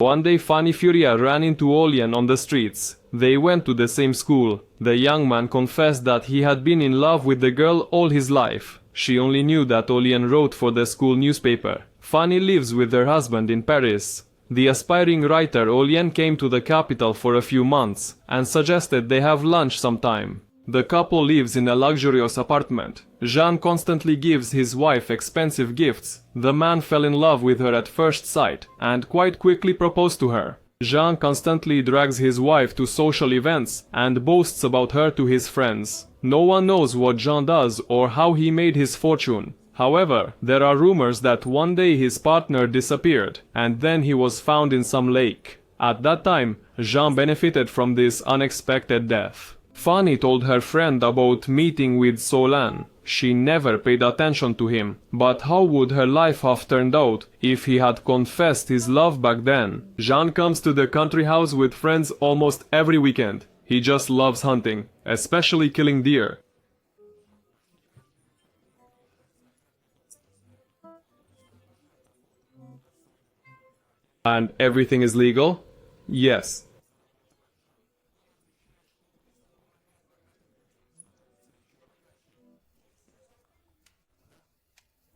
One day Fanny Furia ran into Olien on the streets. They went to the same school. The young man confessed that he had been in love with the girl all his life. She only knew that Olien wrote for the school newspaper. Fanny lives with her husband in Paris. The aspiring writer Olien came to the capital for a few months and suggested they have lunch sometime. The couple lives in a luxurious apartment. Jean constantly gives his wife expensive gifts. The man fell in love with her at first sight and quite quickly proposed to her. Jean constantly drags his wife to social events and boasts about her to his friends. No one knows what Jean does or how he made his fortune. However, there are rumors that one day his partner disappeared and then he was found in some lake. At that time, Jean benefited from this unexpected death. Fanny told her friend about meeting with Solin. She never paid attention to him, but how would her life have turned out if he had confessed his love back then? Jean comes to the country house with friends almost every weekend. He just loves hunting, especially killing deer. And everything is legal? Yes.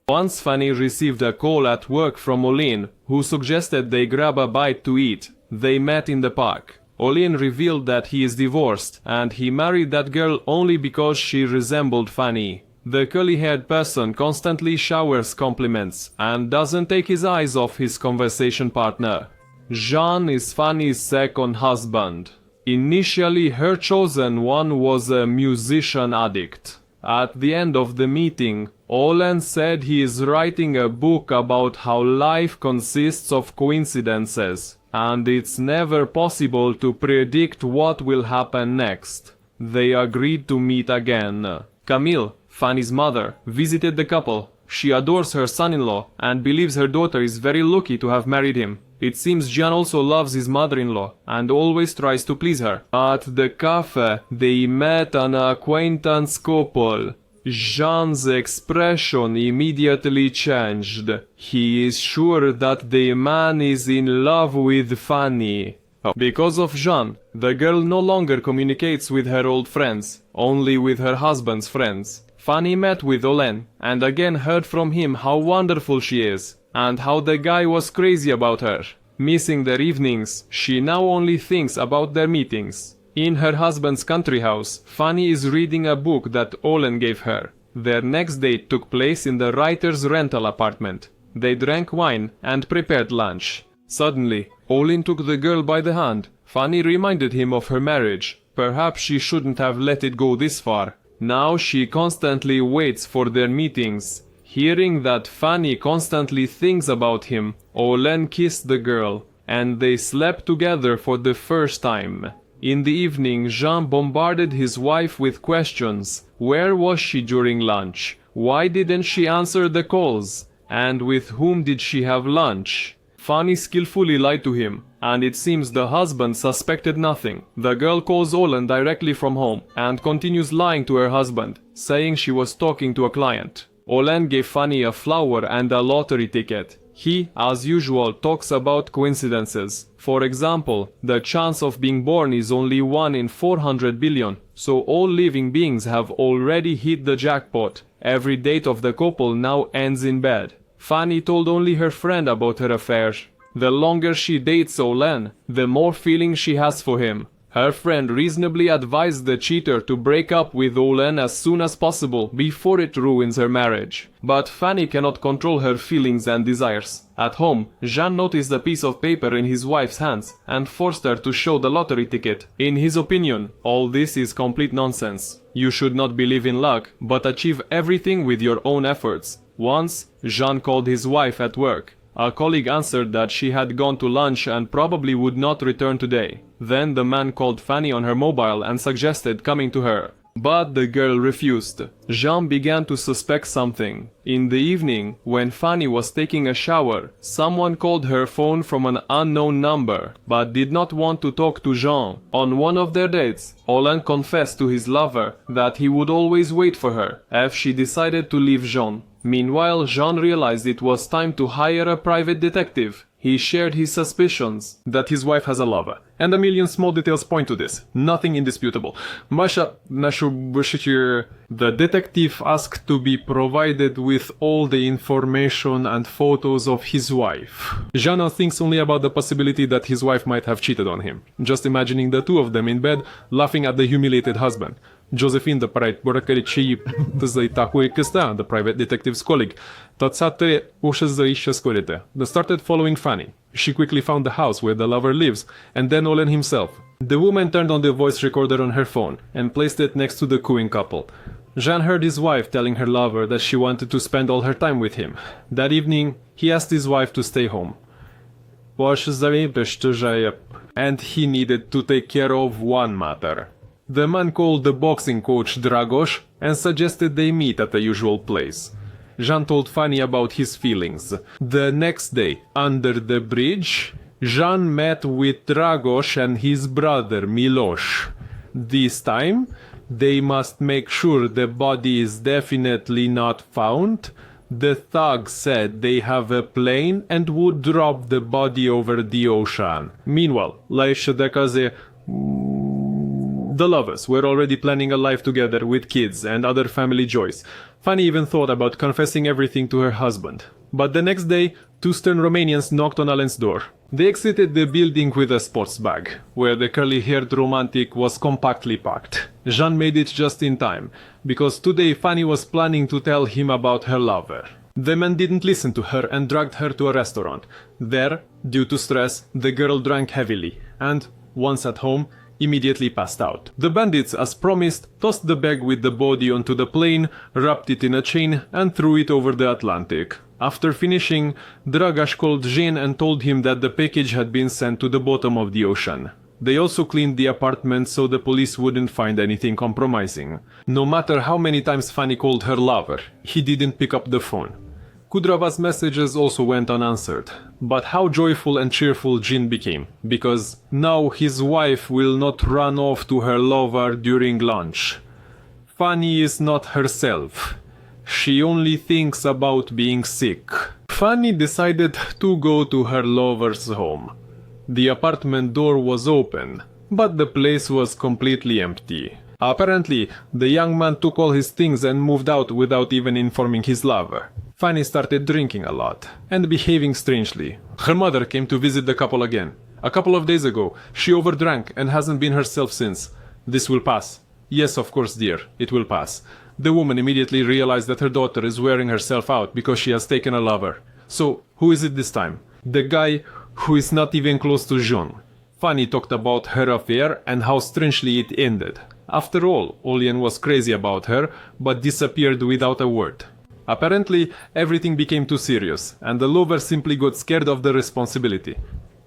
Once Fanny received a call at work from Olien, who suggested they grab a bite to eat. They met in the park. Olien revealed that he is divorced, and he married that girl only because she resembled Fanny. The curly-haired person constantly showers compliments and doesn't take his eyes off his conversation partner. Jean is Fanny's second husband. Initially, her chosen one was a musician addict. At the end of the meeting, Olien said he is writing a book about how life consists of coincidences, and it's never possible to predict what will happen next. They agreed to meet again. Camille, Fanny's mother, visited the couple. She adores her son-in-law and believes her daughter is very lucky to have married him. It seems Jean also loves his mother-in-law and always tries to please her. At the cafe, they met an acquaintance couple. Jean's expression immediately changed. He is sure that the man is in love with Fanny. Because of Jean, the girl no longer communicates with her old friends, only with her husband's friends. Fanny met with Olien and again heard from him how wonderful she is and how the guy was crazy about her. Missing their evenings, she now only thinks about their meetings. In her husband's country house, Fanny is reading a book that Olien gave her. Their next date took place in the writer's rental apartment. They drank wine and prepared lunch. Suddenly, Olien took the girl by the hand. Fanny reminded him of her marriage. Perhaps she shouldn't have let it go this far. Now she constantly waits for their meetings. Hearing that Fanny constantly thinks about him, Olien kissed the girl, and they slept together for the first time. In the evening, Jean bombarded his wife with questions. Where was she during lunch? Why didn't she answer the calls? And with whom did she have lunch? Fanny skillfully lied to him, and it seems the husband suspected nothing. The girl calls Olien directly from home and continues lying to her husband, saying she was talking to a client. Olien gave Fanny a flower and a lottery ticket. He, as usual, talks about coincidences. For example, the chance of being born is only 1 in 400 billion, so all living beings have already hit the jackpot. Every date of the couple now ends in bed. Fanny told only her friend about her affair. The longer she dates Olien, the more feeling she has for him. Her friend reasonably advised the cheater to break up with Olien as soon as possible before it ruins her marriage. But Fanny cannot control her feelings and desires. At home, Jean noticed a piece of paper in his wife's hands and forced her to show the lottery ticket. In his opinion, all this is complete nonsense. You should not believe in luck, but achieve everything with your own efforts. Once, Jean called his wife at work. A colleague answered that she had gone to lunch and probably would not return today. Then the man called Fanny on her mobile and suggested coming to her. But the girl refused. Jean began to suspect something. In the evening, when Fanny was taking a shower, someone called her phone from an unknown number, but did not want to talk to Jean. On one of their dates, Olien confessed to his lover that he would always wait for her if she decided to leave Jean. Meanwhile, Jean realized it was time to hire a private detective. He shared his suspicions that his wife has a lover, and a million small details point to this. Nothing indisputable. Masha, the detective asked to be provided with all the information and photos of his wife. Jean thinks only about the possibility that his wife might have cheated on him, just imagining the two of them in bed, laughing at the humiliated husband. Josephine, the private detective's colleague, they started following Fanny. She quickly found the house where the lover lives, and then Olen himself. The woman turned on the voice recorder on her phone and placed it next to the cooing couple. Jean heard his wife telling her lover that she wanted to spend all her time with him. That evening, he asked his wife to stay home. And he needed to take care of one matter. The man called the boxing coach Dragos and suggested they meet at the usual place. Jean told Fanny about his feelings. The next day, under the bridge, Jean met with Dragos and his brother Miloš. This time, they must make sure the body is definitely not found. The thugs said they have a plane and would drop the body over the ocean. Meanwhile, the lovers were already planning a life together with kids and other family joys. Fanny even thought about confessing everything to her husband. But the next day, two stern Romanians knocked on Alan's door. They exited the building with a sports bag, where the curly-haired romantic was compactly packed. Jean made it just in time, because today Fanny was planning to tell him about her lover. The man didn't listen to her and dragged her to a restaurant. There, due to stress, the girl drank heavily, and, once at home, immediately passed out. The bandits, as promised, tossed the bag with the body onto the plane, wrapped it in a chain, and threw it over the Atlantic. After finishing, Dragos called Jean and told him that the package had been sent to the bottom of the ocean. They also cleaned the apartment so the police wouldn't find anything compromising. No matter how many times Fanny called her lover, he didn't pick up the phone. Kudrava's messages also went unanswered. But how joyful and cheerful Jean became, because now his wife will not run off to her lover during lunch. Fanny is not herself. She only thinks about being sick. Fanny decided to go to her lover's home. The apartment door was open, but the place was completely empty. Apparently, the young man took all his things and moved out without even informing his lover. Fanny started drinking a lot and behaving strangely. Her mother came to visit the couple again. A couple of days ago, she overdrank and hasn't been herself since. This will pass. Yes, of course, dear, it will pass. The woman immediately realized that her daughter is wearing herself out because she has taken a lover. So, who is it this time? The guy who is not even close to Jean. Fanny talked about her affair and how strangely it ended. After all, Olen was crazy about her, but disappeared without a word. Apparently, everything became too serious, and the lover simply got scared of the responsibility.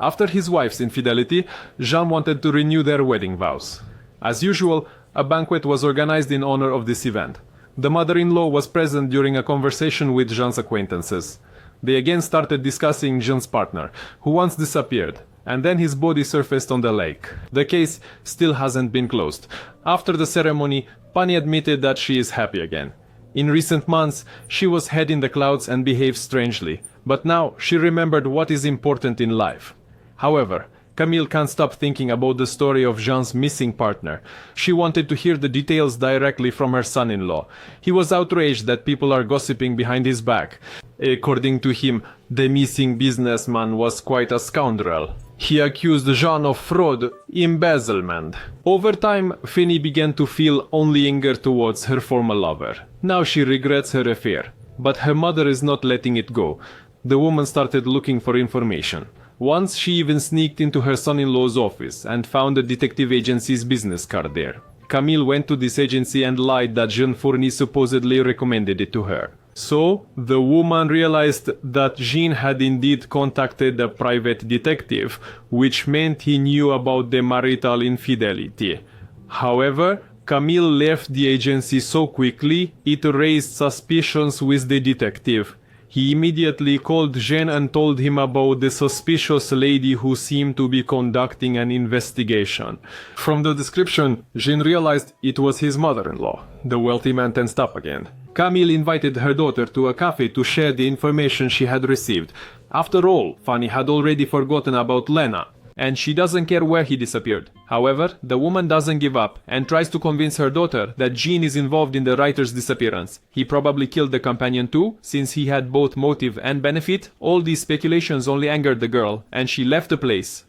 After his wife's infidelity, Jean wanted to renew their wedding vows. As usual, a banquet was organized in honor of this event. The mother-in-law was present during a conversation with Jean's acquaintances. They again started discussing Jean's partner, who once disappeared, and then his body surfaced on the lake. The case still hasn't been closed. After the ceremony, Pani admitted that she is happy again. In recent months, she was head in the clouds and behaved strangely, but now she remembered what is important in life. However, Camille can't stop thinking about the story of Jean's missing partner. She wanted to hear the details directly from her son-in-law. He was outraged that people are gossiping behind his back. According to him, the missing businessman was quite a scoundrel. He accused Jean of fraud, embezzlement. Over time, Fanny began to feel only anger towards her former lover. Now she regrets her affair, but her mother is not letting it go. The woman started looking for information. Once she even sneaked into her son-in-law's office and found the detective agency's business card there. Camille went to this agency and lied that Jean Fourny supposedly recommended it to her. So, the woman realized that Jean had indeed contacted a private detective, which meant he knew about the marital infidelity. However, Camille left the agency so quickly, it raised suspicions with the detective. He immediately called Jean and told him about the suspicious lady who seemed to be conducting an investigation. From the description, Jean realized it was his mother-in-law. The wealthy man tensed up again. Camille invited her daughter to a cafe to share the information she had received. After all, Fanny had already forgotten about Lena, and she doesn't care where he disappeared. However, the woman doesn't give up and tries to convince her daughter that Jean is involved in the writer's disappearance. He probably killed the companion too, since he had both motive and benefit. All these speculations only angered the girl, and she left the place.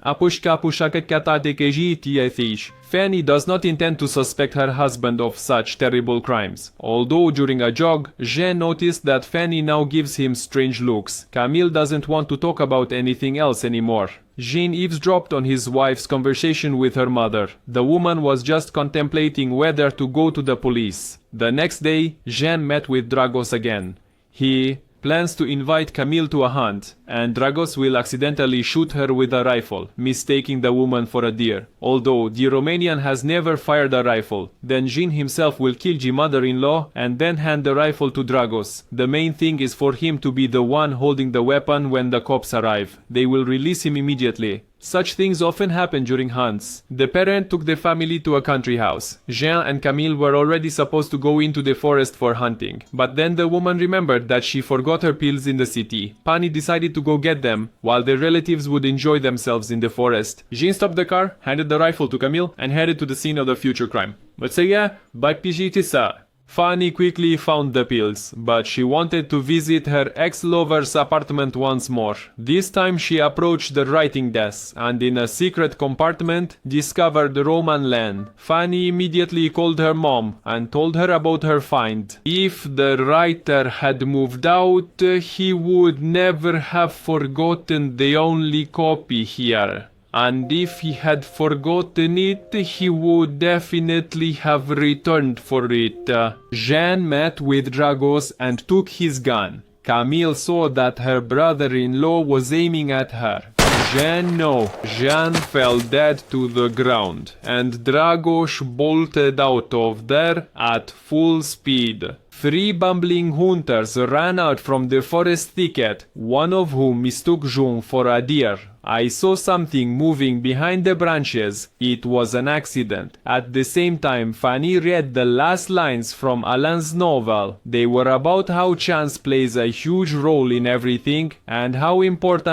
Fanny does not intend to suspect her husband of such terrible crimes. Although during a jog, Jean noticed that Fanny now gives him strange looks. Camille doesn't want to talk about anything else anymore. Jean eavesdropped on his wife's conversation with her mother. The woman was just contemplating whether to go to the police. The next day, Jean met with Dragos again. He plans to invite Camille to a hunt, and Dragos will accidentally shoot her with a rifle, mistaking the woman for a deer. Although the Romanian has never fired a rifle, then Jean himself will kill the mother-in-law and then hand the rifle to Dragos. The main thing is for him to be the one holding the weapon when the cops arrive. They will release him immediately. Such things often happen during hunts. The parent took the family to a country house. Jean and Camille were already supposed to go into the forest for hunting, but then the woman remembered that she forgot her pills in the city. Fanny decided to go get them, while their relatives would enjoy themselves in the forest. Jean stopped the car, handed the rifle to Camille, and headed to the scene of the future crime. But say yeah, by Pijitisa. Fanny quickly found the pills, but she wanted to visit her ex-lover's apartment once more. This time she approached the writing desk and in a secret compartment discovered Roman land. Fanny immediately called her mom and told her about her find. If the writer had moved out, he would never have forgotten the only copy here. And if he had forgotten it, he would definitely have returned for it. Jean met with Dragos and took his gun. Camille saw that her brother-in-law was aiming at her. Jean fell dead to the ground, and Dragos bolted out of there at full speed. 3 bumbling hunters ran out from the forest thicket, one of whom mistook Jean for a deer. I saw something moving behind the branches. It was an accident. At the same time, Fanny read the last lines from Alain's novel. They were about how chance plays a huge role in everything and how important